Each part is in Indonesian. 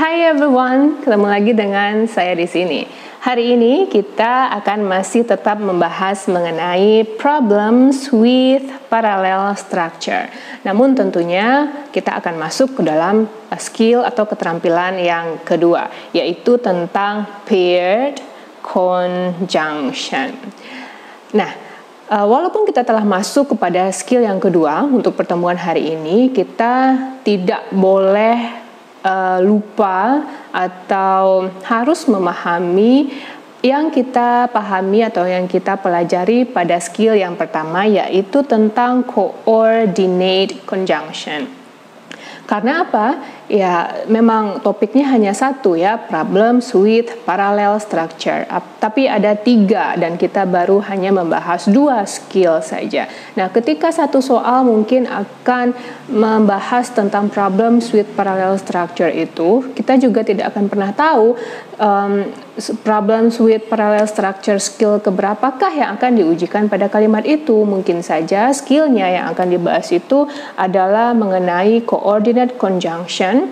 Hai everyone, ketemu lagi dengan saya di sini. Hari ini kita akan masih tetap membahas mengenai problems with parallel structure. Namun tentunya kita akan masuk ke dalam skill atau keterampilan yang kedua, yaitu tentang paired conjunction. Nah, walaupun kita telah masuk kepada skill yang kedua untuk pertemuan hari ini, kita tidak boleh lupa atau harus memahami yang kita pahami atau yang kita pelajari pada skill yang pertama, yaitu tentang coordinate conjunction. Karena apa? Ya, memang topiknya hanya satu ya, problems with parallel structure. Tapi ada 3 dan kita baru hanya membahas 2 skill saja. Nah, ketika satu soal mungkin akan membahas tentang problems with parallel structure itu, kita juga tidak akan pernah tahu problems with parallel structure skill keberapakah yang akan diujikan pada kalimat itu. Mungkin saja skillnya yang akan dibahas itu adalah mengenai coordinate conjunction,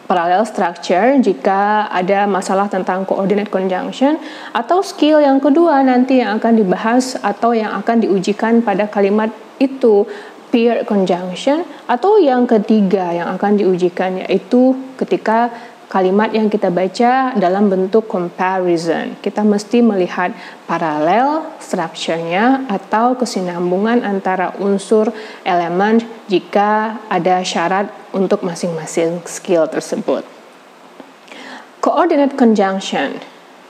parallel structure jika ada masalah tentang coordinate conjunction, atau skill yang kedua nanti yang akan dibahas atau yang akan diujikan pada kalimat itu paired conjunction, atau yang ketiga yang akan diujikan yaitu ketika kalimat yang kita baca dalam bentuk comparison. Kita mesti melihat paralel strukturnya atau kesinambungan antara unsur elemen jika ada syarat untuk masing-masing skill tersebut. Coordinate conjunction,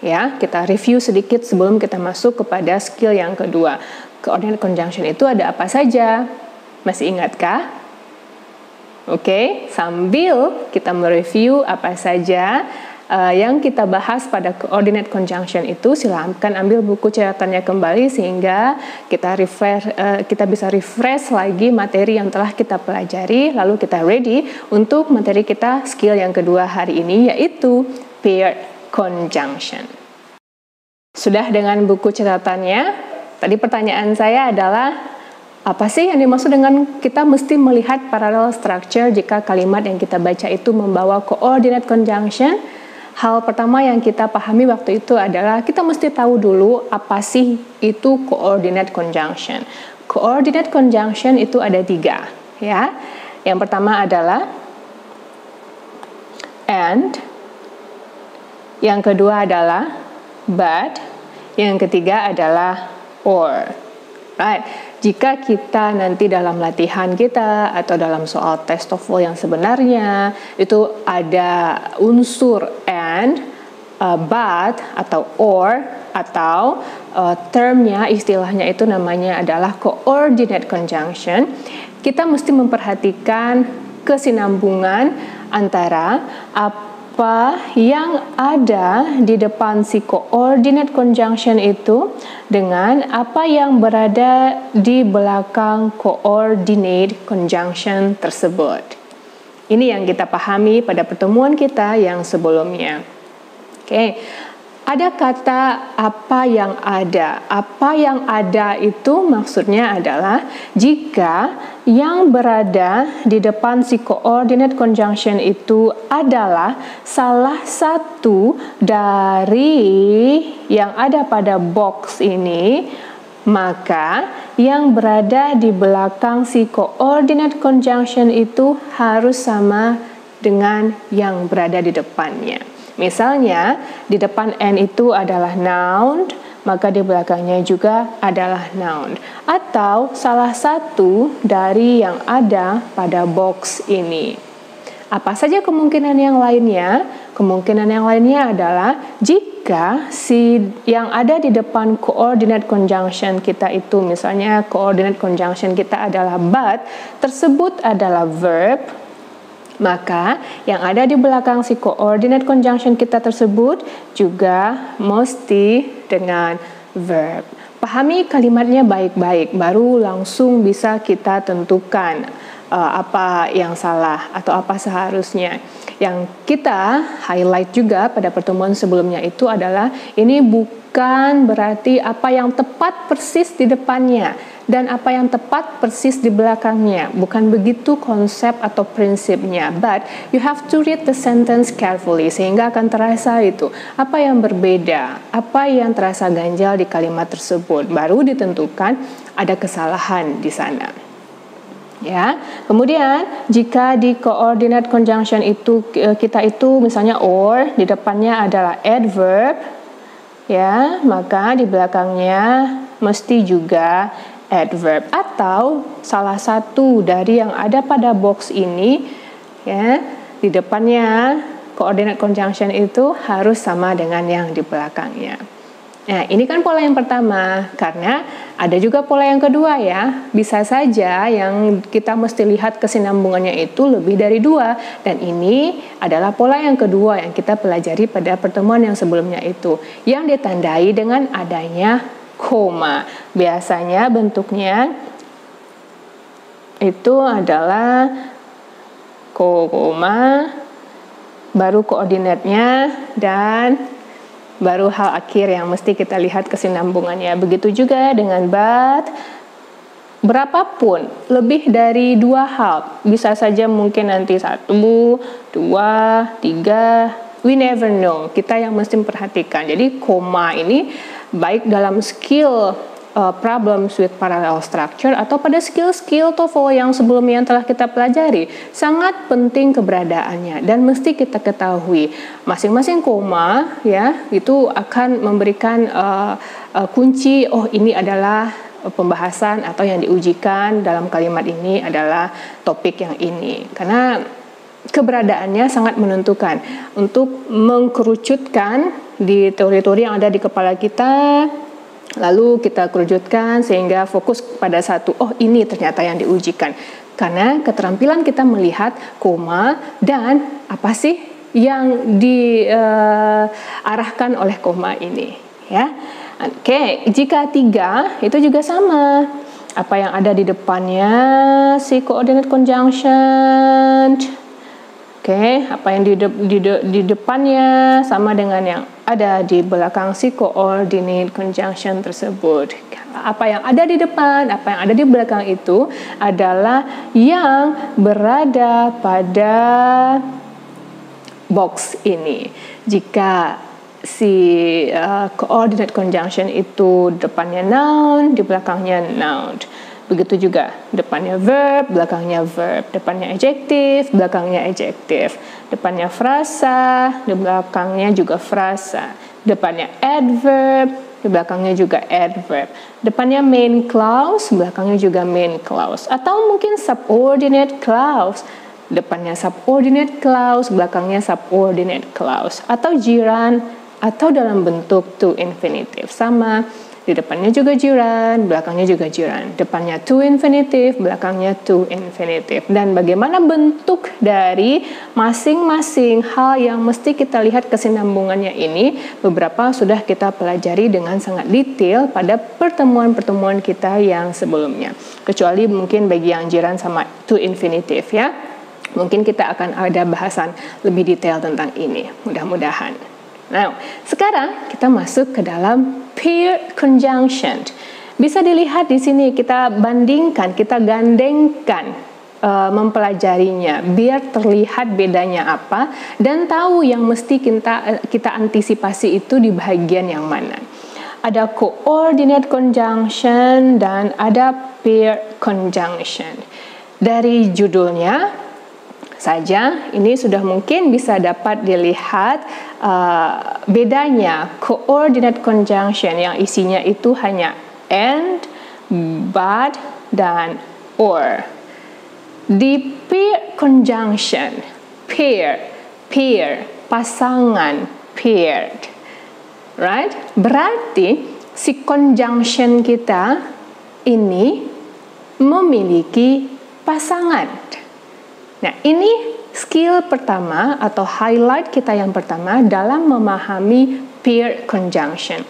ya, kita review sedikit sebelum kita masuk kepada skill yang kedua. Coordinate conjunction itu ada apa saja? Masih ingatkah? Oke, sambil kita mereview apa saja yang kita bahas pada coordinate conjunction itu, silakan ambil buku catatannya kembali sehingga kita bisa refresh lagi materi yang telah kita pelajari, lalu kita ready untuk materi kita skill yang kedua hari ini, yaitu paired conjunction. Sudah dengan buku catatannya? Tadi pertanyaan saya adalah, apa sih yang dimaksud dengan kita mesti melihat parallel structure jika kalimat yang kita baca itu membawa coordinate conjunction? Hal pertama yang kita pahami waktu itu adalah kita mesti tahu dulu apa sih itu coordinate conjunction. Coordinate conjunction itu ada 3, ya. Yang pertama adalah and, yang kedua adalah but, yang ketiga adalah or. Right. Jika kita nanti dalam latihan kita atau dalam soal tes TOEFL yang sebenarnya itu ada unsur and, but atau or, atau termnya, istilahnya itu namanya adalah coordinate conjunction, kita mesti memperhatikan kesinambungan antara apa yang ada di depan si coordinate conjunction itu dengan apa yang berada di belakang coordinate conjunction tersebut. Ini yang kita pahami pada pertemuan kita yang sebelumnya. Oke. Ada kata apa yang ada. Apa yang ada itu maksudnya adalah jika yang berada di depan si coordinate conjunction itu adalah salah satu dari yang ada pada box ini, maka yang berada di belakang si coordinate conjunction itu harus sama dengan yang berada di depannya. Misalnya, di depan and itu adalah noun, maka di belakangnya juga adalah noun. Atau salah satu dari yang ada pada box ini. Apa saja kemungkinan yang lainnya? Kemungkinan yang lainnya adalah jika si yang ada di depan coordinate conjunction kita itu, misalnya coordinate conjunction kita adalah but, tersebut adalah verb, maka yang ada di belakang si coordinate conjunction kita tersebut juga mesti dengan verb. Pahami kalimatnya baik-baik, baru langsung bisa kita tentukan apa yang salah atau apa seharusnya. Yang kita highlight juga pada pertemuan sebelumnya itu adalah ini bukan berarti apa yang tepat persis di depannya. dan apa yang tepat persis di belakangnya. Bukan begitu konsep atau prinsipnya, but you have to read the sentence carefully sehingga akan terasa itu apa yang berbeda, apa yang terasa ganjal di kalimat tersebut. Baru ditentukan ada kesalahan di sana. Ya, kemudian jika di coordinate conjunction itu kita itu misalnya or, di depannya adalah adverb, ya, maka di belakangnya mesti juga adverb atau salah satu dari yang ada pada box ini, ya, di depannya coordinate conjunction itu harus sama dengan yang di belakangnya. Nah, ini kan pola yang pertama, karena ada juga pola yang kedua ya. Bisa saja yang kita mesti lihat kesinambungannya itu lebih dari 2, dan ini adalah pola yang kedua yang kita pelajari pada pertemuan yang sebelumnya itu, yang ditandai dengan adanya koma. Biasanya bentuknya itu adalah koma, baru koordinatnya, dan baru hal akhir yang mesti kita lihat kesinambungannya. Begitu juga dengan but, berapapun lebih dari 2 hal, bisa saja mungkin nanti 1, 2, 3, we never know. Kita yang mesti memperhatikan. Jadi koma ini baik dalam skill problems with parallel structure atau pada skill-skill TOEFL yang sebelumnya yang telah kita pelajari, sangat penting keberadaannya dan mesti kita ketahui masing-masing koma ya itu akan memberikan kunci, oh ini adalah pembahasan atau yang diujikan dalam kalimat ini adalah topik yang ini, karena keberadaannya sangat menentukan untuk mengkerucutkan di teori-teori yang ada di kepala kita. Lalu kita kerucutkan sehingga fokus pada satu, oh ini ternyata yang diujikan. Karena keterampilan kita melihat koma dan apa sih yang diarahkan oleh koma ini. Ya, oke. Jika 3 itu juga sama. Apa yang ada di depannya si coordinate conjunction. Oke, apa yang di depannya sama dengan yang ada di belakang si coordinate conjunction tersebut. Apa yang ada di depan, apa yang ada di belakang itu adalah yang berada pada box ini. Jika si coordinate conjunction itu depannya noun, di belakangnya noun. Begitu juga depannya verb, belakangnya verb, depannya adjektif, belakangnya adjektif, depannya frasa, di belakangnya juga frasa, depannya adverb, di belakangnya juga adverb, depannya main clause, belakangnya juga main clause, atau mungkin subordinate clause, depannya subordinate clause, belakangnya subordinate clause, atau jiran, atau dalam bentuk to infinitive, sama. Di depannya juga jiran, belakangnya juga jiran. Depannya to infinitive, belakangnya to infinitive. Dan bagaimana bentuk dari masing-masing hal yang mesti kita lihat kesinambungannya ini, beberapa sudah kita pelajari dengan sangat detail pada pertemuan-pertemuan kita yang sebelumnya. Kecuali mungkin bagi yang jiran sama to infinitive ya. Mungkin kita akan ada bahasan lebih detail tentang ini, mudah-mudahan. Nah, sekarang kita masuk ke dalam pair conjunction. Bisa dilihat di sini, kita bandingkan, kita gandengkan mempelajarinya biar terlihat bedanya apa dan tahu yang mesti kita antisipasi itu di bagian yang mana. Ada coordinate conjunction dan ada pair conjunction. Dari judulnya saja ini sudah mungkin bisa dapat dilihat bedanya coordinate conjunction yang isinya itu hanya and, but, dan or. Di pair conjunction, pair, pasangan, paired, right? Berarti si conjunction kita ini memiliki pasangan. Nah, ini skill pertama atau highlight kita yang pertama dalam memahami pair conjunction.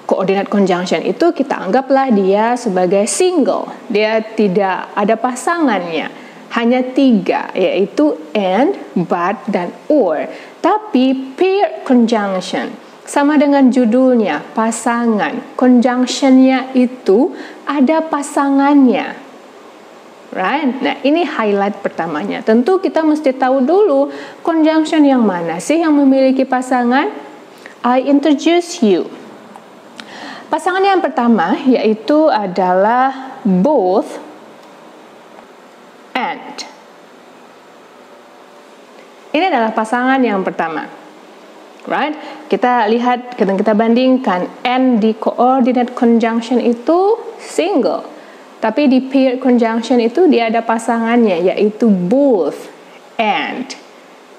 Coordinate conjunction itu kita anggaplah dia sebagai single. Dia tidak ada pasangannya. Hanya 3, yaitu and, but, dan or. Tapi pair conjunction Sama dengan judulnya, pasangan. Conjunction-nya itu ada pasangannya. Right? Nah, ini highlight pertamanya. Tentu kita mesti tahu dulu conjunction yang mana sih yang memiliki pasangan. I introduce you. Pasangan yang pertama yaitu adalah both and. Ini adalah pasangan yang pertama. Right? Kita lihat, kita bandingkan and di coordinate conjunction itu single. Tapi di paired conjunction itu dia ada pasangannya, yaitu both and.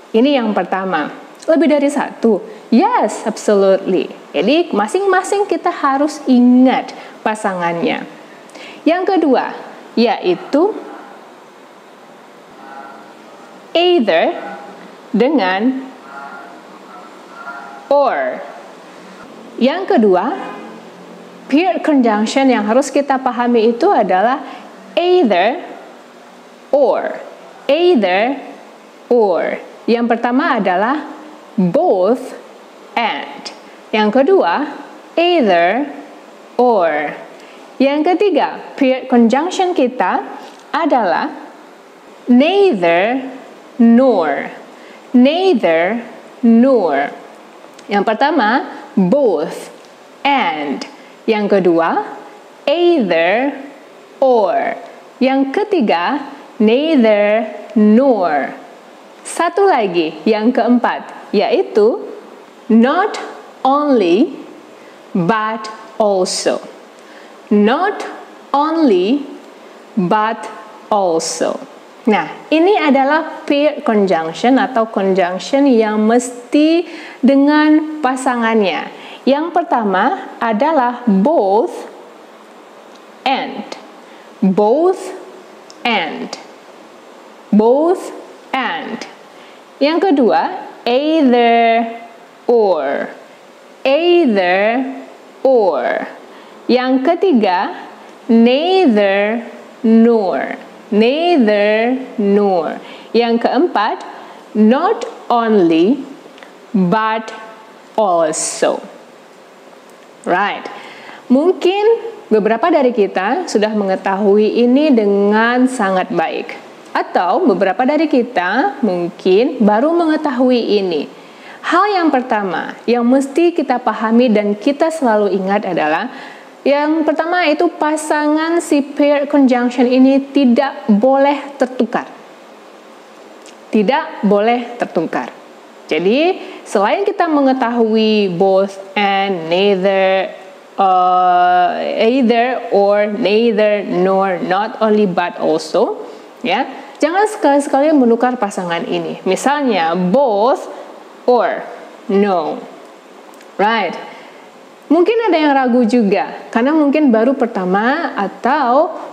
Ini yang pertama. Lebih dari satu? Yes, absolutely. Jadi masing-masing kita harus ingat pasangannya. Yang kedua, yaitu either dengan or. Yang kedua, paired conjunction yang harus kita pahami itu adalah either or. Either or. Yang pertama adalah both and. Yang kedua, either or. Yang ketiga, paired conjunction kita adalah neither nor. Neither nor. Yang pertama, both and. Yang kedua, either or. Yang ketiga, neither nor. Satu lagi, yang keempat, yaitu not only but also. Not only but also. Nah, ini adalah paired conjunction atau conjunction yang mesti dengan pasangannya. Yang pertama adalah both and. Both and. Both and. Yang kedua, either or. Either or. Yang ketiga, neither nor. Neither nor. Yang keempat, not only but also. Right. Mungkin beberapa dari kita sudah mengetahui ini dengan sangat baik. Atau beberapa dari kita mungkin baru mengetahui ini. Hal yang pertama yang mesti kita pahami dan kita selalu ingat adalah yang pertama itu pasangan si paired conjunction ini tidak boleh tertukar. Tidak boleh tertukar. Jadi, selain kita mengetahui both and, neither, either or, neither nor, not only but also, ya, jangan sekali-sekali menukar pasangan ini. Misalnya, both or, no. Right. Mungkin ada yang ragu juga, karena mungkin baru pertama atau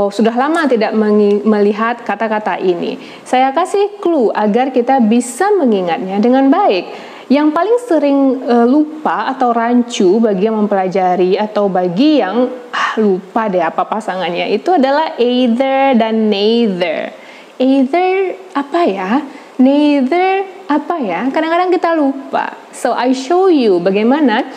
sudah lama tidak melihat kata-kata ini. Saya kasih clue agar kita bisa mengingatnya dengan baik. Yang paling sering lupa atau rancu bagi yang mempelajari atau bagi yang lupa deh apa pasangannya itu adalah either dan neither. Either apa ya? Neither apa ya? Kadang-kadang kita lupa. So I show you bagaimana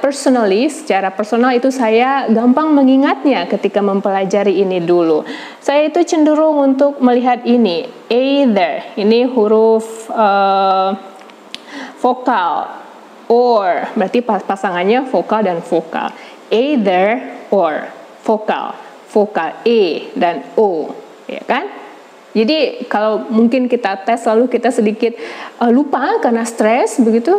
personally, secara personal itu saya gampang mengingatnya ketika mempelajari ini dulu. Saya itu cenderung untuk melihat ini, either, ini huruf vokal, or, berarti pasangannya vokal dan vokal. Either or, vokal, E dan O, ya kan? Jadi kalau mungkin kita tes lalu kita sedikit lupa karena stres begitu,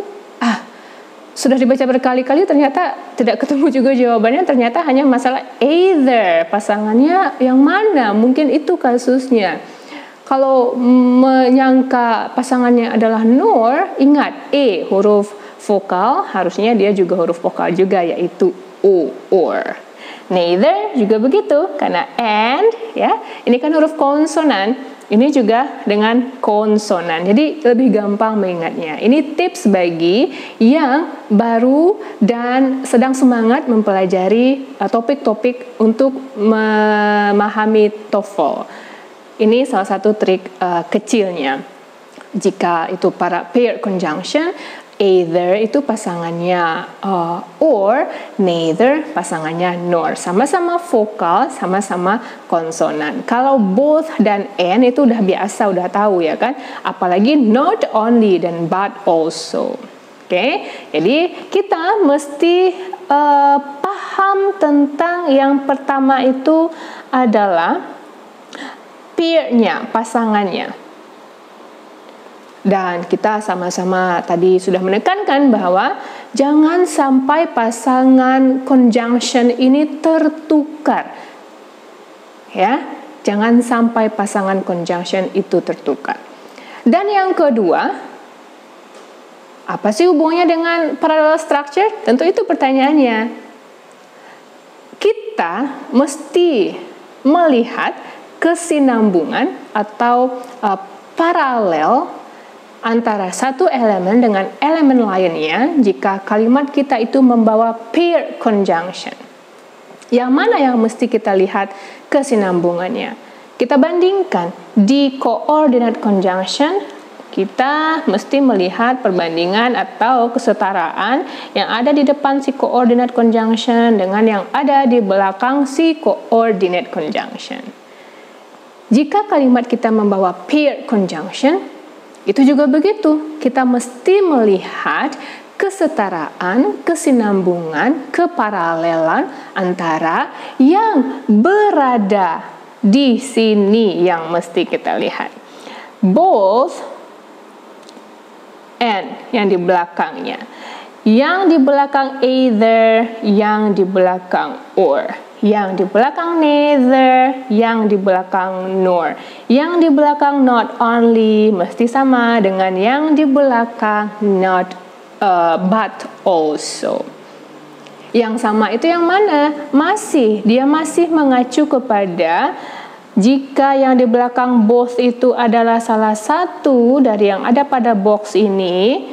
sudah dibaca berkali-kali ternyata tidak ketemu juga jawabannya, ternyata hanya masalah either, pasangannya yang mana, mungkin itu kasusnya. Kalau menyangka pasangannya adalah nor, ingat E huruf vokal, harusnya dia juga huruf vokal juga, yaitu O, or. Neither juga begitu, karena and, ya, ini kan huruf konsonan, ini juga dengan konsonan, jadi lebih gampang mengingatnya. Ini tips bagi yang baru dan sedang semangat mempelajari topik-topik untuk memahami TOEFL. Ini salah satu trik kecilnya. Jika itu para paired conjunction, either itu pasangannya or, neither pasangannya nor. Sama-sama vokal, sama-sama konsonan. Kalau both dan and itu udah biasa, udah tahu ya kan. Apalagi not only dan but also. Oke, jadi kita mesti paham tentang yang pertama itu adalah pair-nya, pasangannya. Dan kita sama-sama tadi sudah menekankan bahwa jangan sampai pasangan conjunction ini tertukar. Ya, jangan sampai pasangan conjunction itu tertukar. Dan yang kedua, apa sih hubungannya dengan parallel structure? Tentu itu pertanyaannya. Kita mesti melihat kesinambungan atau paralel antara satu elemen dengan elemen lainnya jika kalimat kita itu membawa pair conjunction. Yang mana yang mesti kita lihat kesinambungannya? Kita bandingkan di coordinate conjunction, kita mesti melihat perbandingan atau kesetaraan yang ada di depan si coordinate conjunction dengan yang ada di belakang si coordinate conjunction. Jika kalimat kita membawa pair conjunction, itu juga begitu, kita mesti melihat kesetaraan, kesinambungan, keparalelan antara yang berada di sini yang mesti kita lihat. Both and yang di belakangnya. Yang di belakang either, yang di belakang or. Yang di belakang neither, yang di belakang nor. Yang di belakang not only mesti sama dengan yang di belakang not but also. Yang sama itu yang mana? Dia masih mengacu kepada jika yang di belakang both itu adalah salah satu dari yang ada pada box ini,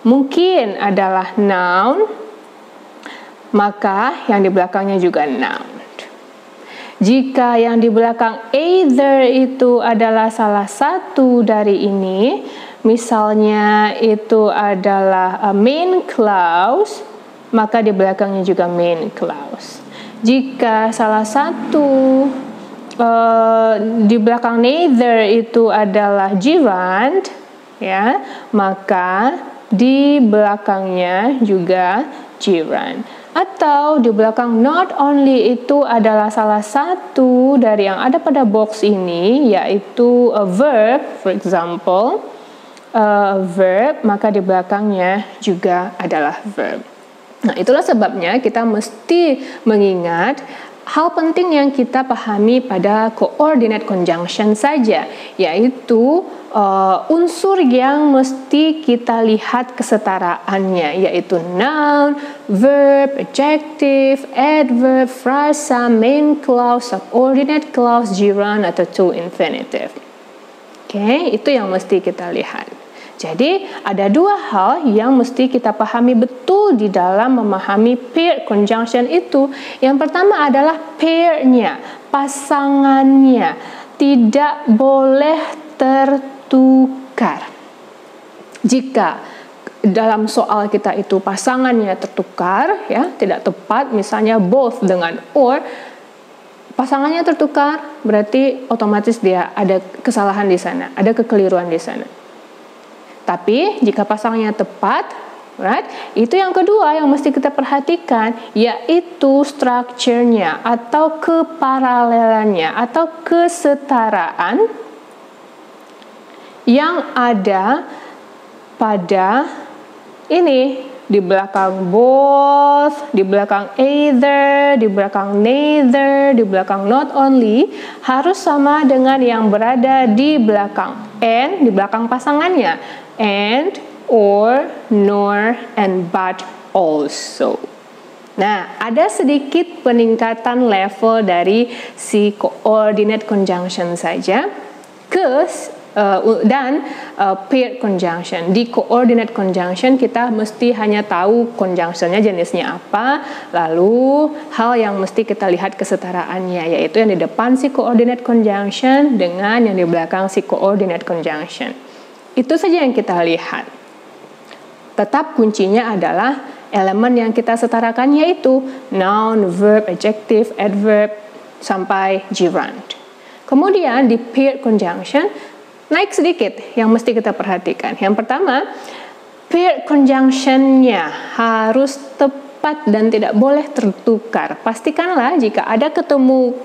mungkin adalah noun, maka yang di belakangnya juga noun. Jika yang di belakang either itu adalah salah satu dari ini, misalnya itu adalah main clause, maka di belakangnya juga main clause. Jika salah satu di belakang neither itu adalah gerund, ya, maka di belakangnya juga gerund. Atau di belakang not only itu adalah salah satu dari yang ada pada box ini, yaitu a verb, for example, verb, maka di belakangnya juga adalah verb. Nah, itulah sebabnya kita mesti mengingat hal penting yang kita pahami pada coordinate conjunction saja, yaitu unsur yang mesti kita lihat kesetaraannya, yaitu noun, verb, adjective, adverb, frasa, main clause, subordinate clause, gerund, atau to infinitive. Oke, itu yang mesti kita lihat. Jadi, ada dua hal yang mesti kita pahami betul di dalam memahami pair conjunction itu. Yang pertama adalah pair-nya, pasangannya, tidak boleh tertukar. Jika dalam soal kita itu pasangannya tertukar, ya, tidak tepat, misalnya both dengan or, pasangannya tertukar, berarti otomatis dia ada kesalahan di sana, ada kekeliruan di sana. Tapi jika pasangannya tepat, right, itu yang kedua yang mesti kita perhatikan, yaitu strukturnya atau keparalelannya atau kesetaraan yang ada pada ini, di belakang both, di belakang either, di belakang neither, di belakang not only, harus sama dengan yang berada di belakang and, di belakang pasangannya, and, or, nor, and but also. Nah, ada sedikit peningkatan level dari si coordinate conjunction saja ke dan pair conjunction. Di coordinate conjunction kita mesti hanya tahu conjunctionnya jenisnya apa, lalu hal yang mesti kita lihat kesetaraannya, yaitu yang di depan si coordinate conjunction dengan yang di belakang si coordinate conjunction. Itu saja yang kita lihat. Tetap kuncinya adalah elemen yang kita setarakan, yaitu noun, verb, adjective, adverb, sampai gerund. Kemudian di paired conjunction, naik sedikit yang mesti kita perhatikan. Yang pertama, paired conjunction-nya harus tepat dan tidak boleh tertukar. Pastikanlah jika ada ketemu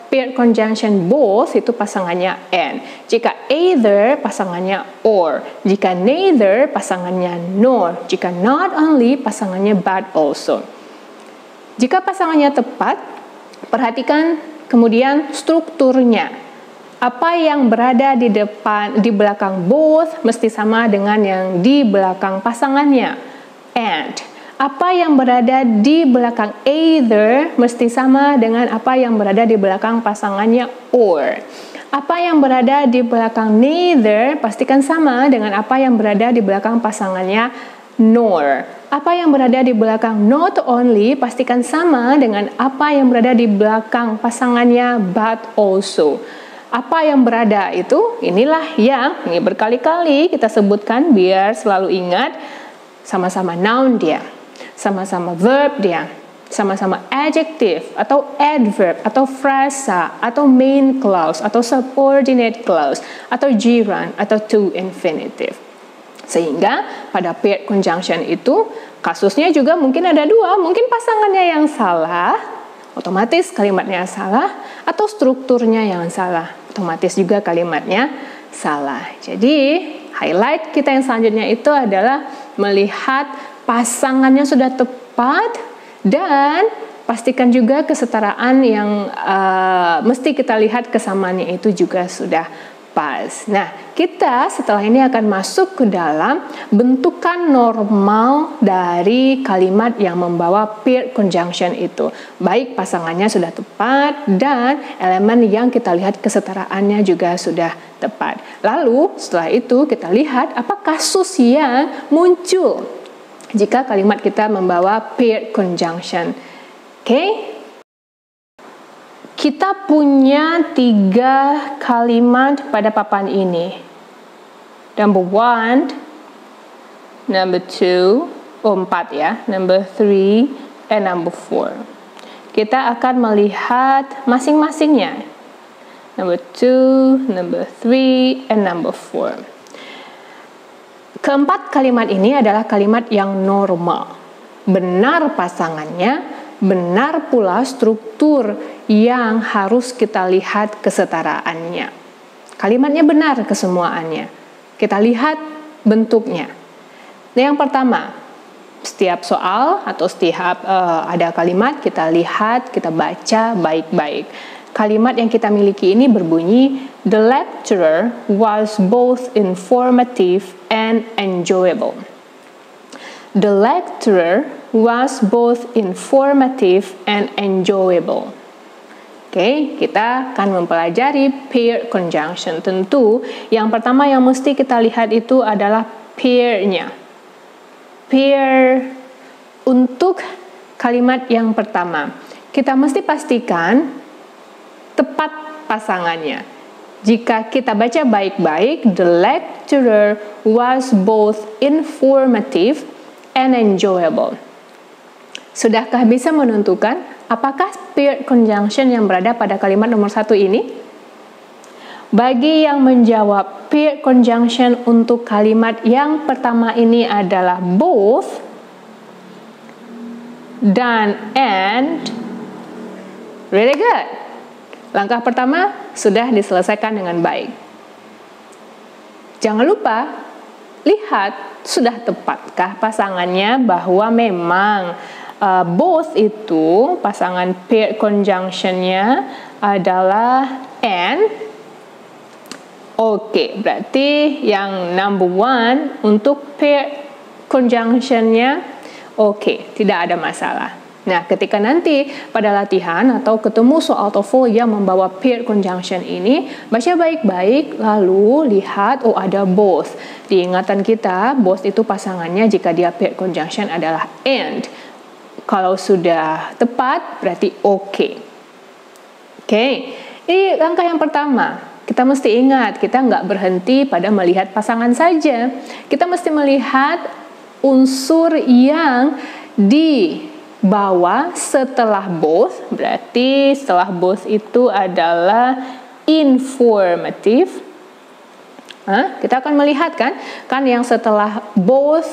paired conjunction both, itu pasangannya and. Jika either, pasangannya or. Jika neither, pasangannya nor. Jika not only, pasangannya but also. Jika pasangannya tepat, perhatikan kemudian strukturnya. Apa yang berada di belakang both mesti sama dengan yang di belakang pasangannya, and. Apa yang berada di belakang either mesti sama dengan apa yang berada di belakang pasangannya or. Apa yang berada di belakang neither pastikan sama dengan apa yang berada di belakang pasangannya nor. Apa yang berada di belakang not only pastikan sama dengan apa yang berada di belakang pasangannya but also. Apa yang berada itu, inilah yang ini berkali-kali kita sebutkan biar selalu ingat, sama-sama noun dia, sama-sama verb dia, sama-sama adjective atau adverb atau frasa atau main clause atau subordinate clause atau gerund atau to infinitive. Sehingga pada paired conjunction itu kasusnya juga mungkin ada dua, mungkin pasangannya yang salah, otomatis kalimatnya salah, atau strukturnya yang salah, otomatis juga kalimatnya salah. Jadi highlight kita yang selanjutnya itu adalah melihat pasangannya sudah tepat dan pastikan juga kesetaraan yang mesti kita lihat kesamaannya itu juga sudah pas. Nah, kita setelah ini akan masuk ke dalam bentukan normal dari kalimat yang membawa paired conjunction itu. Baik pasangannya sudah tepat dan elemen yang kita lihat kesetaraannya juga sudah tepat. Lalu setelah itu kita lihat apa kasus yang muncul jika kalimat kita membawa paired conjunction. Oke? Kita punya 3 kalimat pada papan ini. Number 1, number 2, 4 ya, number 3, and number 4. Kita akan melihat masing-masingnya. Number 2, number 3, and number 4. Keempat kalimat ini adalah kalimat yang normal. Benar pasangannya, benar pula struktur yang harus kita lihat kesetaraannya. Kalimatnya benar kesemuaannya. Kita lihat bentuknya. Nah, yang pertama, setiap soal atau setiap ada kalimat kita lihat, kita baca baik-baik. Kalimat yang kita miliki ini berbunyi, the lecturer was both informative and enjoyable. The lecturer was both informative and enjoyable. Oke, kita akan mempelajari paired conjunction. Tentu, yang pertama yang mesti kita lihat itu adalah pair-nya. Pair untuk kalimat yang pertama. Kita mesti pastikan tepat pasangannya. Jika kita baca baik-baik, the lecturer was both informative and enjoyable. Sudahkah bisa menentukan apakah paired conjunction yang berada pada kalimat nomor 1 ini? Bagi yang menjawab paired conjunction untuk kalimat yang pertama ini adalah both dan and, really good. Langkah pertama sudah diselesaikan dengan baik. Jangan lupa, lihat sudah tepatkah pasangannya bahwa memang both itu pasangan paired conjunction-nya adalah and. Oke, berarti yang number 1 untuk paired conjunction-nya oke, tidak ada masalah. Nah, ketika nanti pada latihan atau ketemu soal TOEFL yang membawa paired conjunction ini, baca baik-baik lalu lihat, oh ada both. Di ingatan kita, both itu pasangannya jika dia paired conjunction adalah and. Kalau sudah tepat, berarti oke. Oke, ini langkah yang pertama. kita mesti ingat, kita nggak berhenti pada melihat pasangan saja. Kita mesti melihat unsur yang dibawa setelah both. Berarti setelah both itu adalah informative. Kita akan melihat kan yang setelah both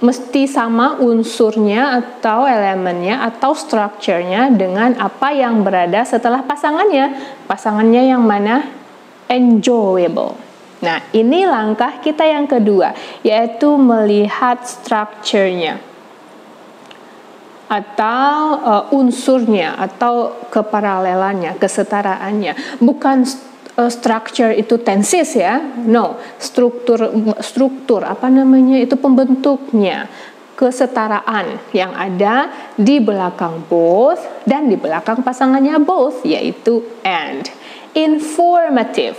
mesti sama unsurnya atau elemennya atau strukturnya dengan apa yang berada setelah pasangannya. Pasangannya yang mana? Enjoyable. Nah, ini langkah kita yang kedua, yaitu melihat strukturnya atau unsurnya atau keparalelannya, kesetaraannya. Bukan structure itu tenses ya, no, struktur apa namanya itu pembentuknya, kesetaraan yang ada di belakang both dan di belakang pasangannya both, yaitu and. Informative,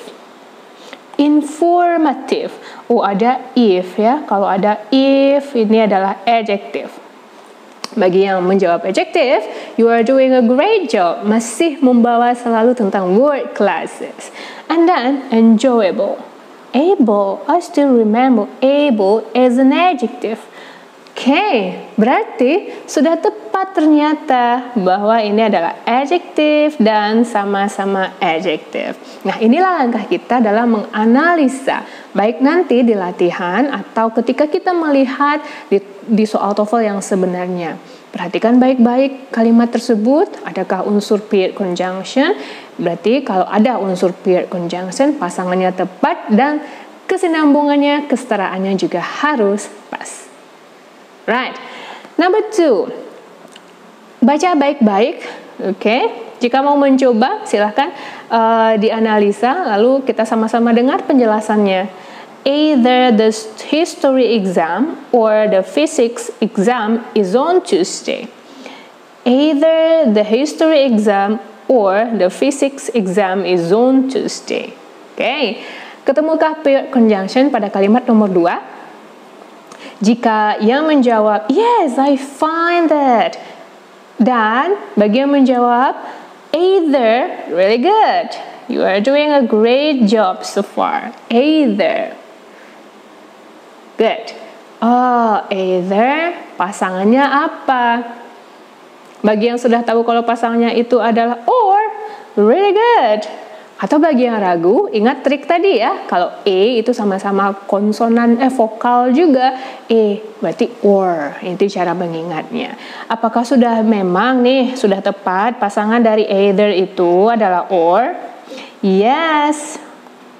ada if ya, kalau ada if ini adalah adjective. Bagi yang menjawab adjective, you are doing a great job. Masih membawa selalu tentang word classes. And then, enjoyable. Able, I still remember able as an adjective. Oke, berarti sudah tepat ternyata bahwa ini adalah adjective dan sama-sama adjective. Nah, inilah langkah kita dalam menganalisa, baik nanti di latihan atau ketika kita melihat di soal TOEFL yang sebenarnya. Perhatikan baik-baik kalimat tersebut, adakah unsur period conjunction? Berarti kalau ada unsur period conjunction, pasangannya tepat dan kesinambungannya, kesetaraannya juga harus pas. Right. Number 2. Baca baik-baik. Oke. Jika mau mencoba, silahkan dianalisa, lalu kita sama-sama dengar penjelasannya. Either the history exam or the physics exam is on Tuesday. Either the history exam or the physics exam is on Tuesday. Oke. Ketemukah period conjunction pada kalimat nomor 2? Jika yang menjawab, yes, I find that. Dan bagi yang menjawab, either, really good. You are doing a great job so far. Either. Good. Oh, either, pasangannya apa? Bagi yang sudah tahu kalau pasangannya itu adalah or, really good. Atau bagi yang ragu, ingat trik tadi ya, kalau E itu sama-sama konsonan, vokal juga, E berarti or, itu cara mengingatnya. Apakah sudah memang nih, sudah tepat pasangan dari either itu adalah or? Yes,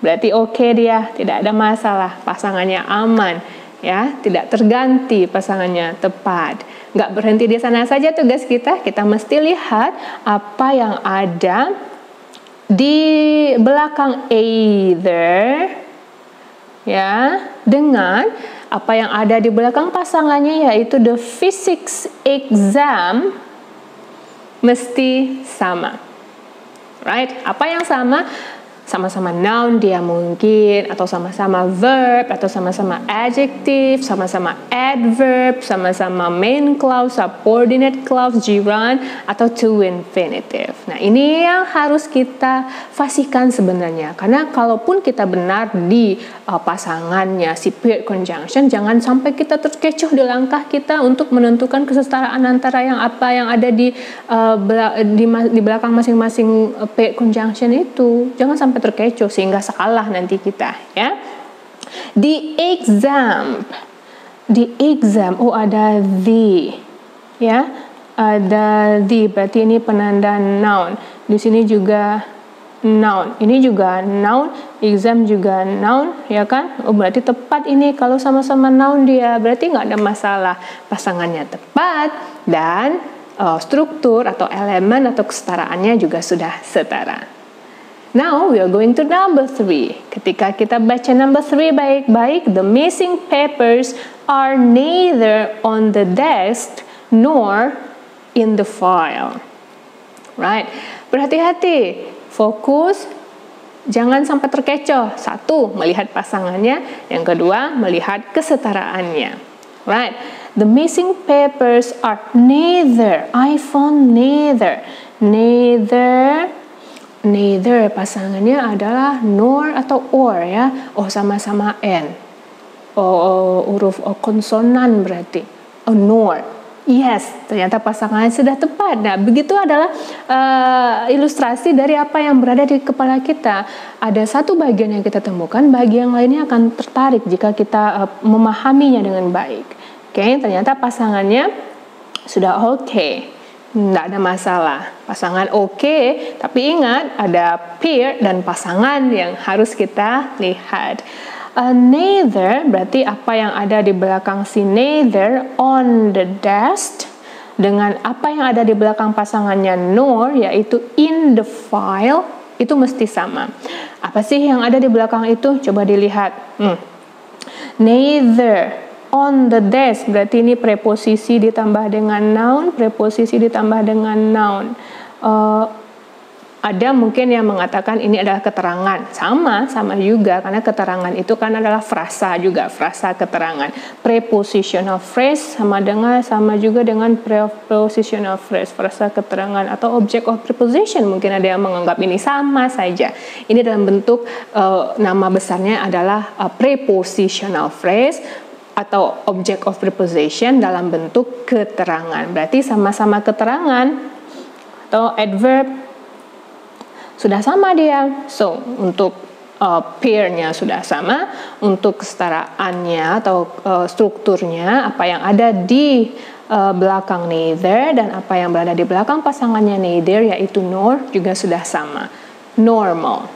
berarti oke dia, tidak ada masalah, pasangannya aman, ya, tidak terganti pasangannya tepat. Nggak berhenti di sana saja tugas kita mesti lihat apa yang ada di belakang either ya dengan apa yang ada di belakang pasangannya, yaitu the physics exam mesti sama. Right? Apa yang sama? Sama-sama noun dia mungkin, atau sama-sama verb, atau sama-sama adjective, sama-sama adverb, sama-sama main clause, subordinate clause, gerund, atau to infinitive. Nah, ini yang harus kita fasihkan sebenarnya. Karena kalaupun kita benar di pasangannya si period conjunction, jangan sampai kita terkecoh di langkah kita untuk menentukan kesetaraan antara yang ada di belakang masing-masing period conjunction itu. Jangan sampai terkecoh sehingga salah nanti kita, ya. Di exam, oh ada the, ya, ada the, berarti ini penanda noun. Di sini juga noun, ini juga noun, exam juga noun, ya kan? Oh, berarti tepat ini kalau sama-sama noun dia, berarti nggak ada masalah, pasangannya tepat dan struktur atau elemen atau kesetaraannya juga sudah setara. Now we are going to number 3. Ketika kita baca number 3 baik-baik, the missing papers are neither on the desk nor in the file. Right? Berhati-hati, fokus, jangan sampai terkecoh. 1, melihat pasangannya, yang kedua, melihat kesetaraannya. Right? The missing papers are neither, I found neither neither pasangannya adalah nor atau or ya. Oh, sama-sama N. Huruf konsonan berarti. Nor. Yes, ternyata pasangannya sudah tepat. Nah, begitu adalah ilustrasi dari apa yang berada di kepala kita. Ada satu bagian yang kita temukan, bagian lainnya akan tertarik jika kita memahaminya dengan baik. Oke, ternyata pasangannya sudah oke. Tidak ada masalah. Pasangan oke, tapi ingat ada pair dan pasangan yang harus kita lihat. Neither berarti apa yang ada di belakang si neither on the desk dengan apa yang ada di belakang pasangannya nor, yaitu in the file, itu mesti sama. Apa sih yang ada di belakang itu? Coba dilihat. Neither on the desk berarti ini preposisi ditambah dengan noun, preposisi ditambah dengan noun. Ada mungkin yang mengatakan ini adalah keterangan. Sama juga, karena keterangan itu kan adalah frasa juga, frasa keterangan. Prepositional phrase sama juga dengan prepositional phrase, frasa keterangan atau object of preposition. Mungkin ada yang menganggap ini sama saja. Ini dalam bentuk nama besarnya adalah prepositional phrase atau object of preposition dalam bentuk keterangan. Berarti sama-sama keterangan atau adverb sudah sama dia. So, untuk pair-nya sudah sama, untuk kesetaraannya atau strukturnya, apa yang ada di belakang neither dan apa yang berada di belakang pasangannya neither, yaitu nor, juga sudah sama. Normal.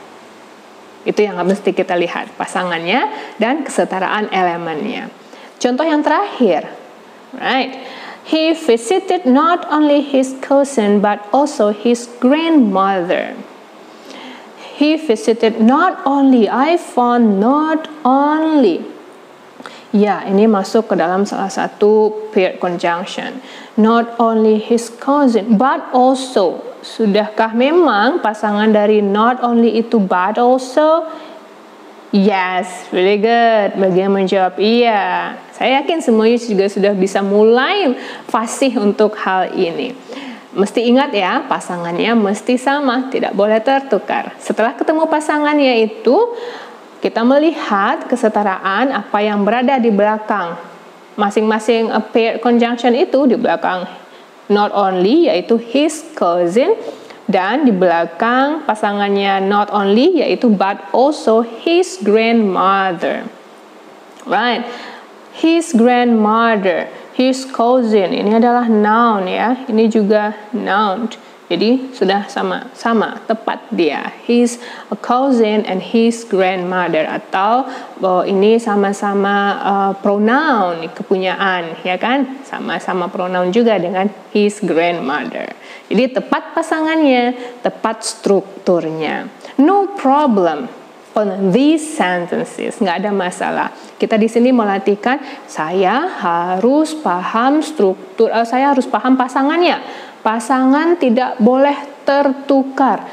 Itu yang mesti kita lihat, pasangannya dan kesetaraan elemennya. Contoh yang terakhir. Right. He visited not only his cousin but also his grandmother. He visited not only. I found not only. Ya, ini masuk ke dalam salah satu pair conjunction. Not only his cousin, but also. Sudahkah memang pasangan dari not only itu but also? Yes, really good. Bagi yang menjawab iya. Saya yakin semuanya juga sudah bisa mulai fasih untuk hal ini. Mesti ingat ya, pasangannya mesti sama, tidak boleh tertukar. Setelah ketemu pasangannya itu, kita melihat kesetaraan apa yang berada di belakang. Masing-masing pair conjunction itu di belakang not only, yaitu his cousin, dan di belakang pasangannya not only, yaitu but also his grandmother. Right, his grandmother. His cousin, ini adalah noun ya, ini juga noun. Jadi sudah sama, tepat dia. His cousin and his grandmother, atau ini sama-sama pronoun, kepunyaan, ya kan? Sama-sama pronoun juga dengan his grandmother. Jadi tepat pasangannya, tepat strukturnya. No problem on these sentences, nggak ada masalah. Kita di sini melatihkan saya harus paham struktur, saya harus paham pasangannya. Pasangan tidak boleh tertukar.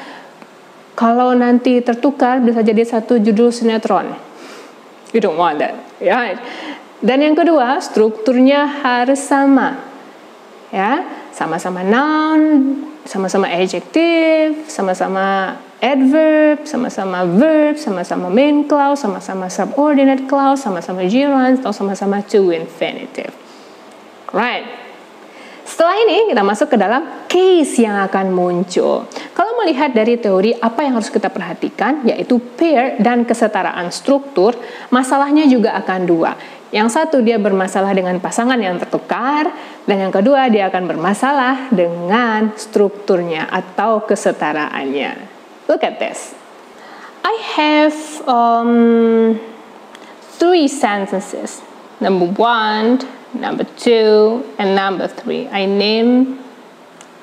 Kalau nanti tertukar bisa jadi satu judul sinetron. You don't want that, right? Dan yang kedua, strukturnya harus sama. Ya, sama-sama noun, sama-sama adjective, sama-sama adverb, sama-sama verb, sama-sama main clause, sama-sama subordinate clause, sama-sama gerund, atau sama-sama to infinitive. Right. Setelah ini kita masuk ke dalam case yang akan muncul. Kalau melihat dari teori apa yang harus kita perhatikan, yaitu pair dan kesetaraan struktur, masalahnya juga akan dua. Yang satu dia bermasalah dengan pasangan yang tertukar, dan yang kedua dia akan bermasalah dengan strukturnya atau kesetaraannya. Look at this. I have 3 sentences. Number 1, number 2, and number 3. I name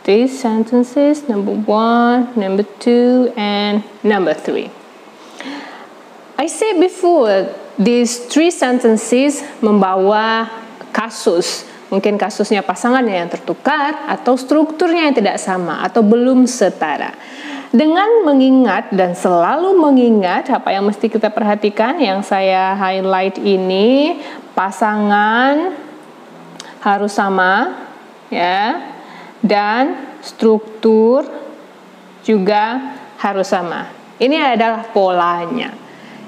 these sentences, number 1, number 2, and number 3. I said before, these 3 sentences membawa kasus. Mungkin kasusnya pasangannya yang tertukar, atau strukturnya yang tidak sama, atau belum setara. Dengan mengingat dan selalu mengingat apa yang mesti kita perhatikan, yang saya highlight ini, pasangan harus sama, ya, dan struktur juga harus sama. Ini adalah polanya.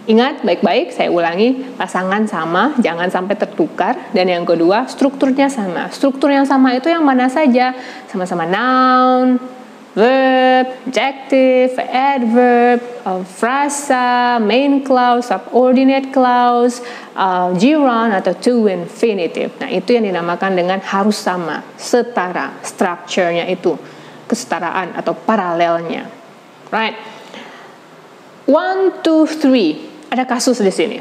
Ingat baik-baik, saya ulangi, pasangan sama, jangan sampai tertukar. Dan yang kedua, strukturnya sama. Struktur yang sama itu yang mana saja? Sama-sama noun, verb, adjective, adverb, frasa, main clause, subordinate clause, gerund atau to infinitive. Nah, itu yang dinamakan dengan harus sama, setara, structure-nya itu, kesetaraan atau paralelnya. Right? 1, 2, 3. Ada kasus di sini.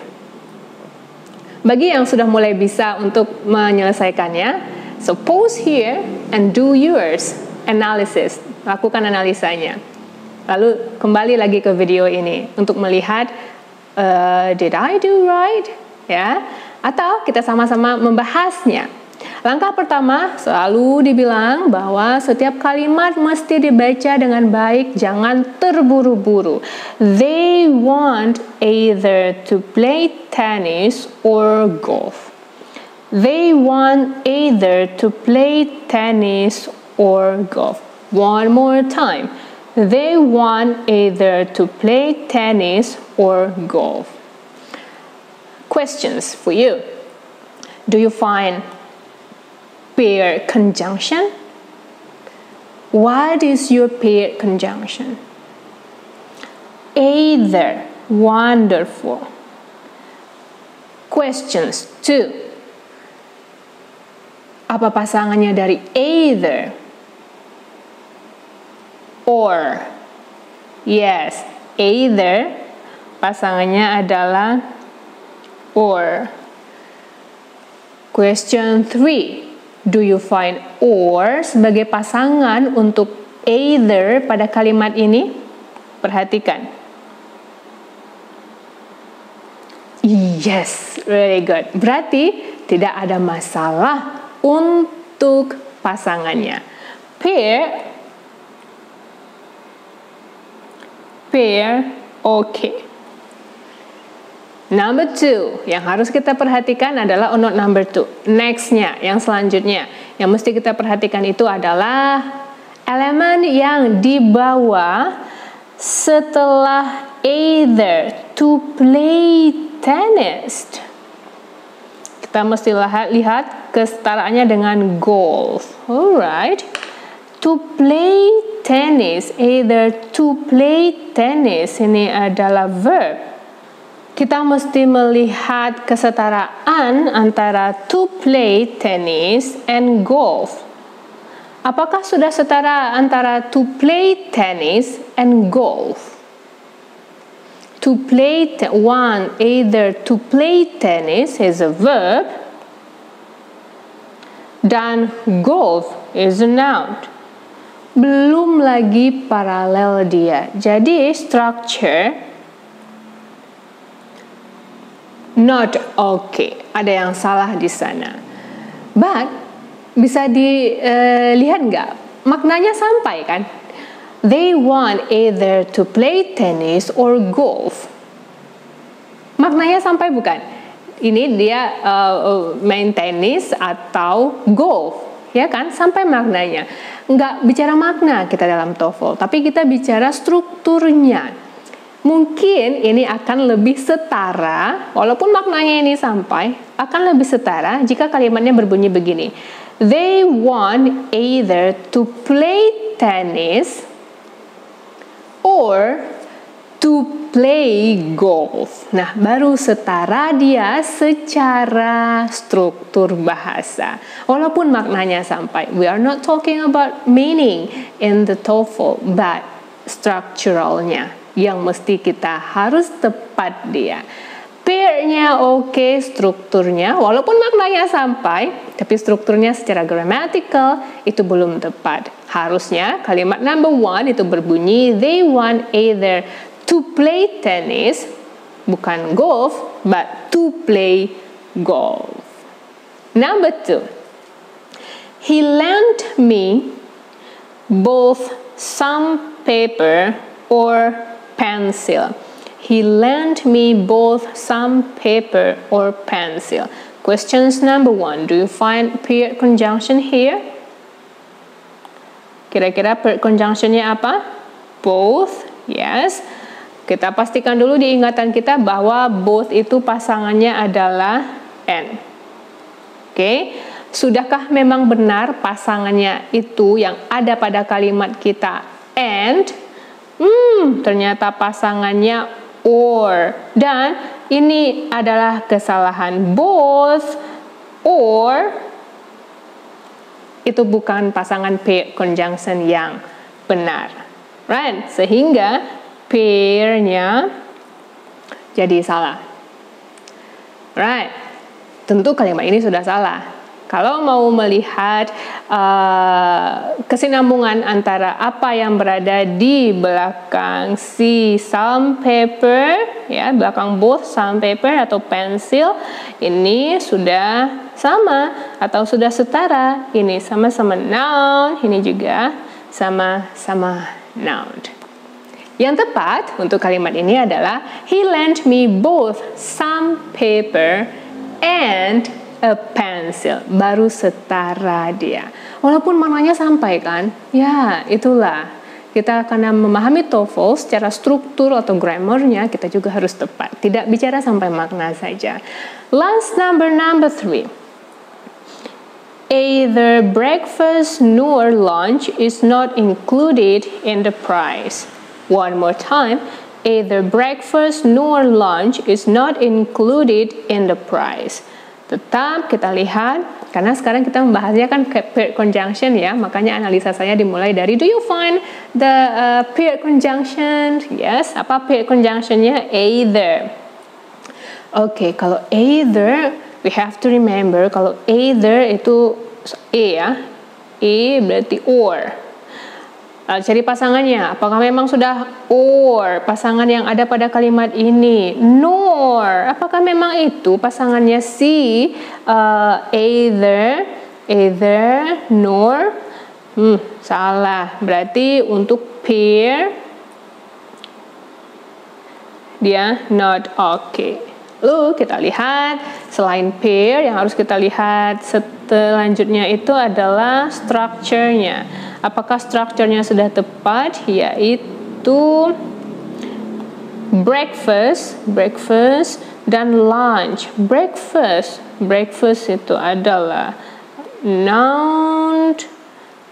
Bagi yang sudah mulai bisa untuk menyelesaikannya, so pause here and do yours analysis. Lakukan analisanya. Lalu kembali lagi ke video ini untuk melihat did I do right? Ya, atau kita sama-sama membahasnya. Langkah pertama selalu dibilang bahwa setiap kalimat mesti dibaca dengan baik, jangan terburu-buru. They want either to play tennis or golf. They want either to play tennis or golf. One more time. They want either to play tennis or golf. Questions for you. Do you find pair conjunction? What is your pair conjunction? Either. Wonderful. Questions 2. Apa pasangannya dari either? Or. Yes, either pasangannya adalah or. Question 3. Do you find or sebagai pasangan untuk either pada kalimat ini? Perhatikan. Yes, really good. Berarti tidak ada masalah untuk pasangannya. Pair, okay. Number 2, yang harus kita perhatikan adalah note number 2. Next-nya, yang selanjutnya, yang mesti kita perhatikan itu adalah elemen yang dibawa setelah either, to play tennis. Kita mesti lihat kesetaraannya dengan golf. Alright, to play tennis, either to play tennis, ini adalah verb. Kita mesti melihat kesetaraan antara to play tennis and golf. Apakah sudah setara antara to play tennis and golf? To play, either to play tennis is a verb, dan golf is a noun. Belum lagi paralel dia. Jadi structure not okay. Ada yang salah di sana. But bisa dilihat nggak? Maknanya sampai kan? They want either to play tennis or golf. Maknanya sampai bukan? Ini dia main tenis atau golf, ya kan? Sampai maknanya. Nggak bicara makna kita dalam TOEFL, tapi kita bicara strukturnya. Mungkin ini akan lebih setara, walaupun maknanya ini sampai, akan lebih setara jika kalimatnya berbunyi begini. They want either to play tennis or to play golf. Nah, baru setara dia secara struktur bahasa. Walaupun maknanya sampai. We are not talking about meaning in the TOEFL, but structuralnya yang mesti kita harus tepat dia. Pair-nya oke, strukturnya walaupun maknanya sampai, tapi strukturnya secara grammatical itu belum tepat. Harusnya kalimat number 1 itu berbunyi they want either to play tennis, bukan golf, but to play golf. Number 2, he lent me both some paper or pencil. He lent me both some paper or pencil. Questions number 1. Do you find pair conjunction here? Kira-kira pair conjunctionnya apa? Both Yes. Kita pastikan dulu di ingatan kita bahwa both itu pasangannya adalah and. Oke. Sudahkah memang benar pasangannya itu yang ada pada kalimat kita and? Ternyata pasangannya or. Dan ini adalah kesalahan. Both or itu bukan pasangan paired conjunction yang benar. Right? Sehingga pair-nya jadi salah. Right. Tentu kalimat ini sudah salah. Kalau mau melihat kesinambungan antara apa yang berada di belakang si sandpaper, ya, belakang both sandpaper atau pensil, ini sudah sama atau sudah setara. Ini sama-sama noun, ini juga sama-sama noun. Yang tepat untuk kalimat ini adalah he lent me both sandpaper and a pencil. Baru setara dia. Walaupun maknanya sampai kan? Ya, itulah. Kita karena memahami TOEFL secara struktur atau grammarnya kita juga harus tepat. Tidak bicara sampai makna saja. Last number 3. Either breakfast nor lunch is not included in the price. One more time, either breakfast nor lunch is not included in the price. Tetap kita lihat, karena sekarang kita membahasnya kan paired conjunction ya, makanya analisa saya dimulai dari do you find the paired conjunction? Yes, apa paired conjunctionnya? Either. Oke, kalau either, we have to remember kalau either itu E ya, E berarti or. Cari pasangannya, apakah memang sudah or pasangan yang ada pada kalimat ini? Nor, apakah memang itu pasangannya si either, nor? Salah, berarti untuk pair dia not okay. Lalu kita lihat selain pair yang harus kita lihat selanjutnya itu adalah structure-nya. Apakah structure-nya sudah tepat? Yaitu breakfast dan lunch. Breakfast itu adalah noun,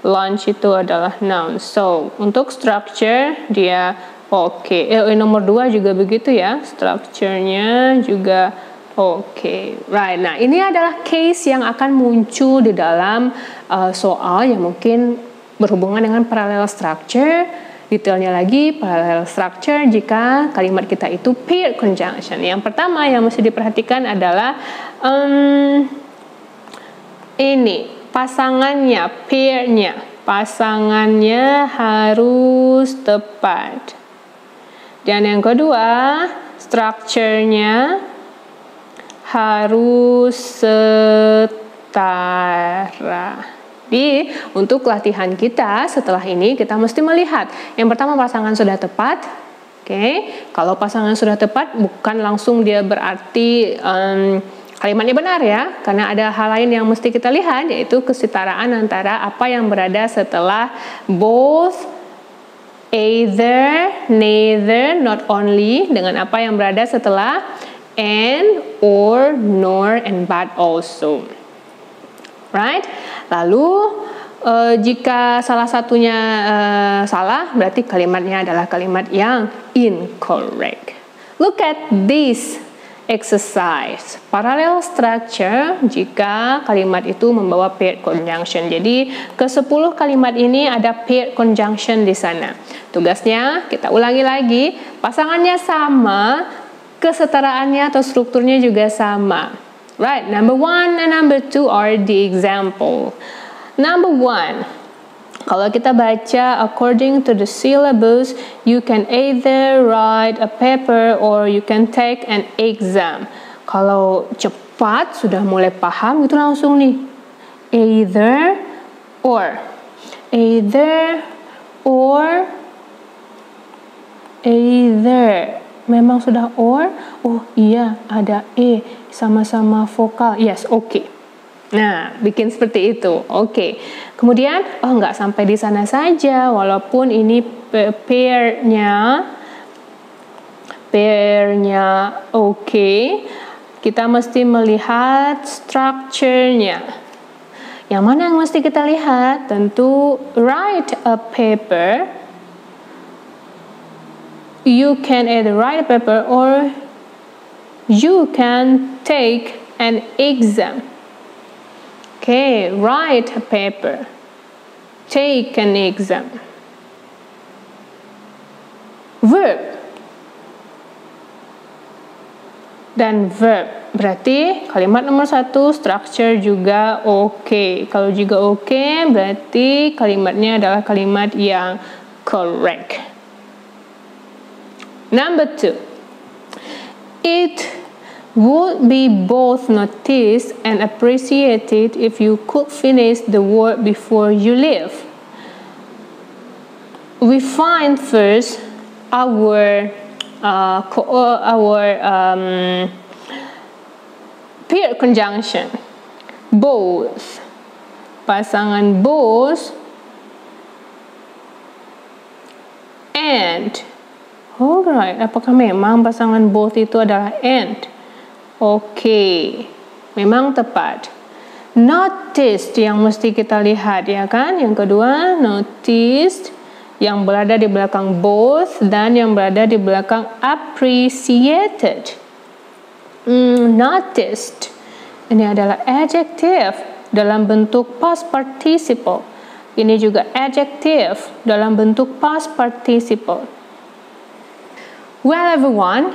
lunch itu adalah noun. So, untuk structure dia oke. Nomor 2 juga begitu ya. Structure-nya juga oke. Right. Nah, ini adalah case yang akan muncul di dalam soal yang mungkin berhubungan dengan parallel structure. Detailnya lagi, parallel structure jika kalimat kita itu paired conjunction. Yang pertama yang mesti diperhatikan adalah ini pasangannya, pairnya. Pasangannya harus tepat. Dan yang kedua, structure-nya harus setara. Jadi, untuk latihan kita setelah ini kita mesti melihat. Yang pertama pasangan sudah tepat. Oke. Kalau pasangan sudah tepat bukan langsung dia berarti kalimatnya benar ya. Karena ada hal lain yang mesti kita lihat, yaitu kesetaraan antara apa yang berada setelah both, either, neither, not only, dengan apa yang berada setelah and, or, nor, and but also. Right? Lalu jika salah satunya salah, berarti kalimatnya adalah kalimat yang incorrect. Look at this exercise. Parallel structure jika kalimat itu membawa paired conjunction. Jadi ke 10 kalimat ini ada paired conjunction di sana. Tugasnya kita ulangi lagi, pasangannya sama, kesetaraannya atau strukturnya juga sama. Right, number 1 and number 2 are the example. Number 1, kalau kita baca according to the syllabus, you can either write a paper or you can take an exam. Kalau cepat sudah mulai paham itu langsung nih, either or, either or, either. Memang sudah or? Oh iya, ada e, sama-sama vokal. Yes, oke. Nah, bikin seperti itu. Oke. Kemudian, nggak sampai di sana saja. Walaupun ini pair-nya oke, kita mesti melihat structure-nya. Yang mana yang mesti kita lihat? Tentu write a paper. You can either write a paper or you can take an exam. Okay, write a paper. Take an exam. Verb. Dan verb. Berarti kalimat nomor 1 structure juga oke. Kalau juga oke, berarti kalimatnya adalah kalimat yang correct. Number 2. It would be both noticed and appreciated if you could finish the work before you leave. We find first our pair conjunction. Both. Pasangan both. And. Alright, apakah memang pasangan both itu adalah and? Oke, memang tepat. Noticed yang mesti kita lihat, ya kan? Yang kedua, noticed yang berada di belakang both dan yang berada di belakang appreciated. Noticed ini adalah adjective dalam bentuk past participle. Ini juga adjective dalam bentuk past participle. Well everyone,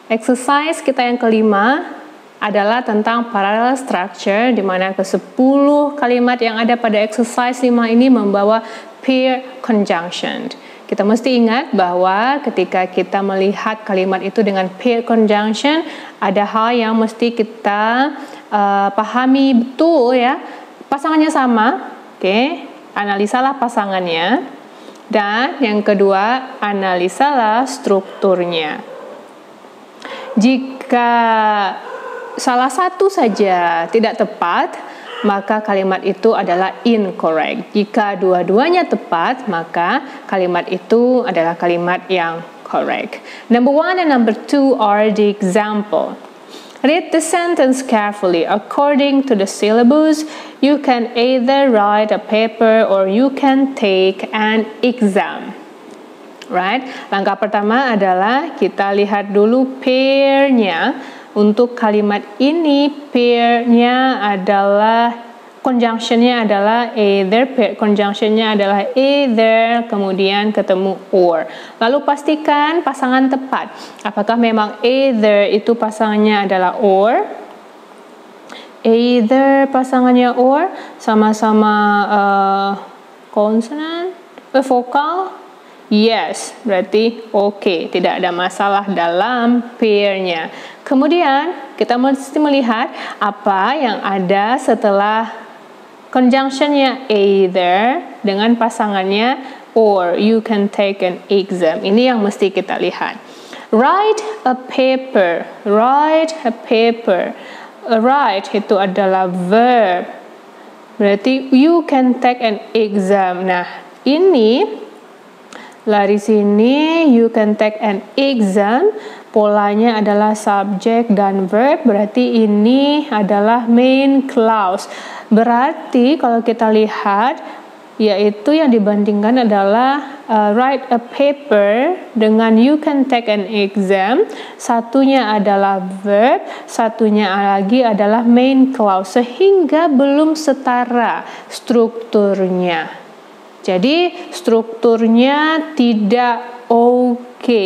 exercise kita yang kelima adalah tentang parallel structure, di mana ke-10 kalimat yang ada pada exercise 5 ini membawa pair conjunction. Kita mesti ingat bahwa ketika kita melihat kalimat itu dengan pair conjunction, ada hal yang mesti kita pahami betul, ya. Pasangannya sama, oke. Analisalah pasangannya. Dan yang kedua, analisalah strukturnya. Jika salah satu saja tidak tepat, maka kalimat itu adalah incorrect. Jika dua-duanya tepat, maka kalimat itu adalah kalimat yang correct. Number 1 and number 2 are the example. Read the sentence carefully. According to the syllabus, you can either write a paper or you can take an exam. Right? Langkah pertama adalah kita lihat dulu pair-nya. Untuk kalimat ini, pair-nya adalah, conjunction-nya adalah either, pair conjunction-nya adalah either, kemudian ketemu or. Lalu pastikan pasangan tepat. Apakah memang either itu pasangannya adalah or? Either pasangannya or, sama-sama konsonan, vokal? Yes, berarti oke, tidak ada masalah dalam pair-nya. Kemudian kita mesti melihat apa yang ada setelah conjunction-nya either dengan pasangannya or. You can take an exam. Ini yang mesti kita lihat. Write a paper. Write a paper. Write itu adalah verb. Berarti you can take an exam. Nah, ini dari sini you can take an exam, polanya adalah subject dan verb, berarti ini adalah main clause. Berarti kalau kita lihat, yaitu yang dibandingkan adalah write a paper dengan you can take an exam. Satunya adalah verb, satunya lagi adalah main clause, sehingga belum setara strukturnya. Jadi strukturnya tidak oke.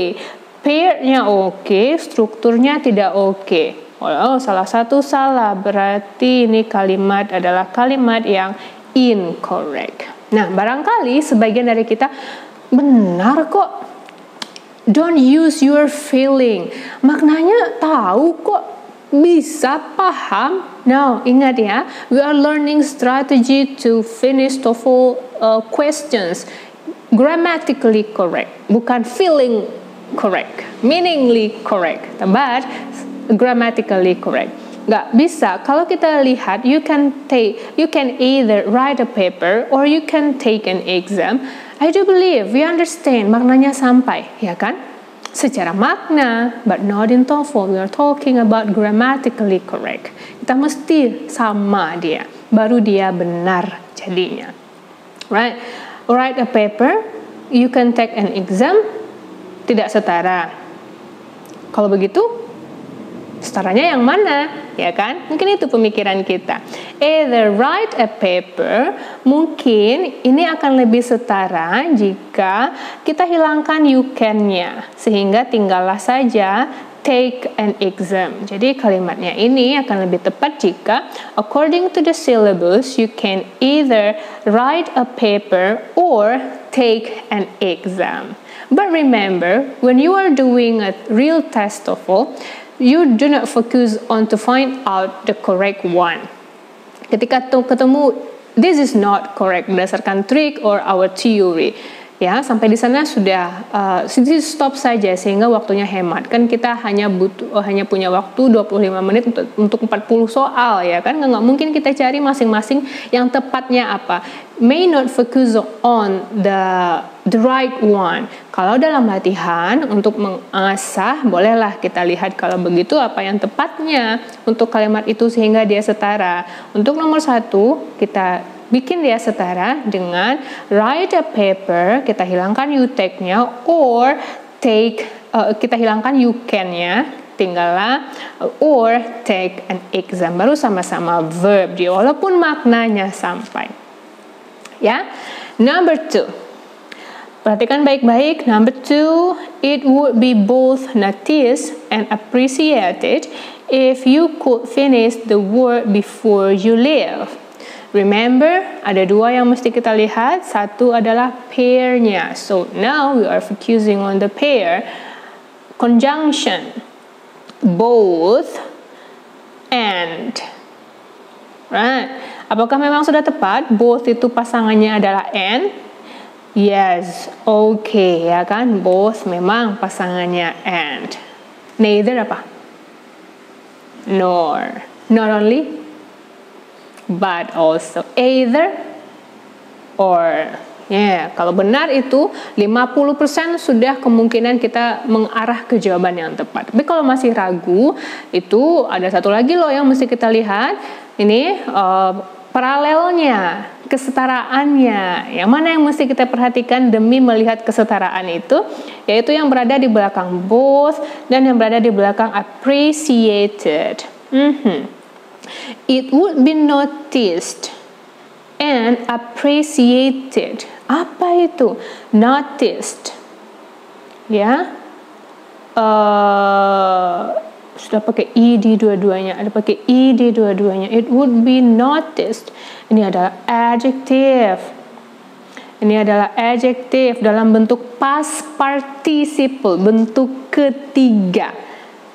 Pair-nya oke, strukturnya tidak oke. Kalau salah satu salah, berarti ini kalimat adalah kalimat yang incorrect. Nah, barangkali sebagian dari kita benar kok. Don't use your feeling. Maknanya tahu kok, bisa paham. Now, ingat ya, we are learning strategy to finish TOEFL questions. Grammatically correct, bukan feeling correct, meaningly correct, but grammatically correct. Nggak bisa. Kalau kita lihat, you can either write a paper or you can take an exam. I do believe we understand, maknanya sampai, ya kan? Secara makna, but not in TOEFL. We are talking about grammatically correct. Kita mesti sama dia, baru dia benar jadinya. Right? Write a paper, you can take an exam, tidak setara. Kalau begitu, setaranya yang mana? Ya kan? Mungkin itu pemikiran kita. Either write a paper, mungkin ini akan lebih setara jika kita hilangkan you can-nya, sehingga tinggallah saja take an exam. Jadi kalimatnya ini akan lebih tepat jika according to the syllabus you can either write a paper or take an exam. But remember, when you are doing a real test TOEFL, you do not focus on to find out the correct one. Ketika ketemu this is not correct berdasarkan trick or our theory, ya sampai di sana sudah stop saja sehingga waktunya hemat. Kan kita hanya punya waktu 25 menit untuk 40 soal, ya kan? Nggak mungkin kita cari masing-masing yang tepatnya apa. May not focus on the right one. Kalau dalam latihan untuk mengasah, bolehlah kita lihat kalau begitu apa yang tepatnya untuk kalimat itu sehingga dia setara. Untuk nomor 1, kita bikin dia setara dengan write a paper, kita hilangkan you take-nya, or take, kita hilangkan you can-nya, tinggallah or take an exam. Baru sama-sama verb dia, walaupun maknanya sampai. Ya, number 2. Perhatikan baik-baik. Number 2, it would be both noticed and appreciated if you could finish the work before you leave. Remember, ada 2 yang mesti kita lihat. 1 adalah pair-nya. So now we are focusing on the pair. Conjunction. Both and. Right. Apakah memang sudah tepat? Both itu pasangannya adalah and? Yes, okay, ya kan? Both memang pasangannya and. Neither apa? Nor. Not only, but also. Either or. Ya, kalau benar itu 50% sudah kemungkinan kita mengarah ke jawaban yang tepat. Tapi kalau masih ragu, itu ada satu lagi loh yang mesti kita lihat. Ini paralelnya, kesetaraannya. Yang mana yang mesti kita perhatikan demi melihat kesetaraan itu? Yaitu yang berada di belakang both dan yang berada di belakang appreciated. It would be noticed and appreciated. Apa itu? Noticed. Ya. Sudah pakai ed dua-duanya, ada pakai ed dua-duanya. It would be noticed. Ini adalah adjective. Ini adalah adjective dalam bentuk past participle, bentuk ketiga.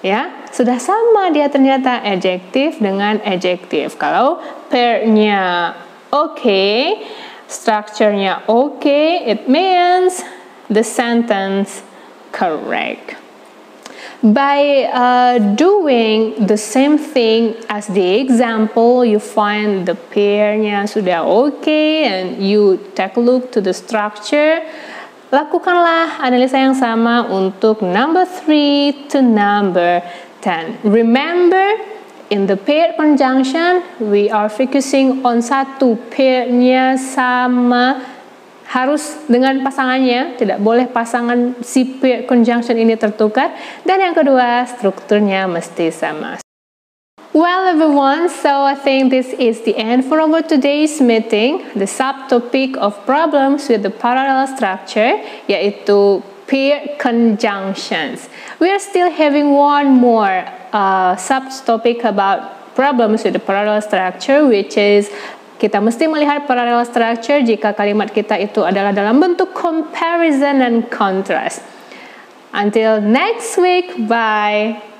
Ya, sudah sama dia ternyata adjective dengan adjective. Kalau pair-nya okay, structure-nya okay, it means the sentence correct. By doing the same thing as the example, you find the pair-nya sudah okay and you take a look to the structure. Lakukanlah analisa yang sama untuk number 3 to number 10. Remember, in the paired conjunction, we are focusing on satu, pair-nya sama, harus dengan pasangannya, tidak boleh pasangan si paired conjunction ini tertukar. Dan yang kedua, strukturnya mesti sama. Well everyone, so I think this is the end for our today's meeting. The subtopic of problems with the parallel structure, yaitu paired conjunctions. We are still having one more subtopic about problems with the parallel structure, which is kita mesti melihat parallel structure jika kalimat kita itu adalah dalam bentuk comparison and contrast. Until next week, bye!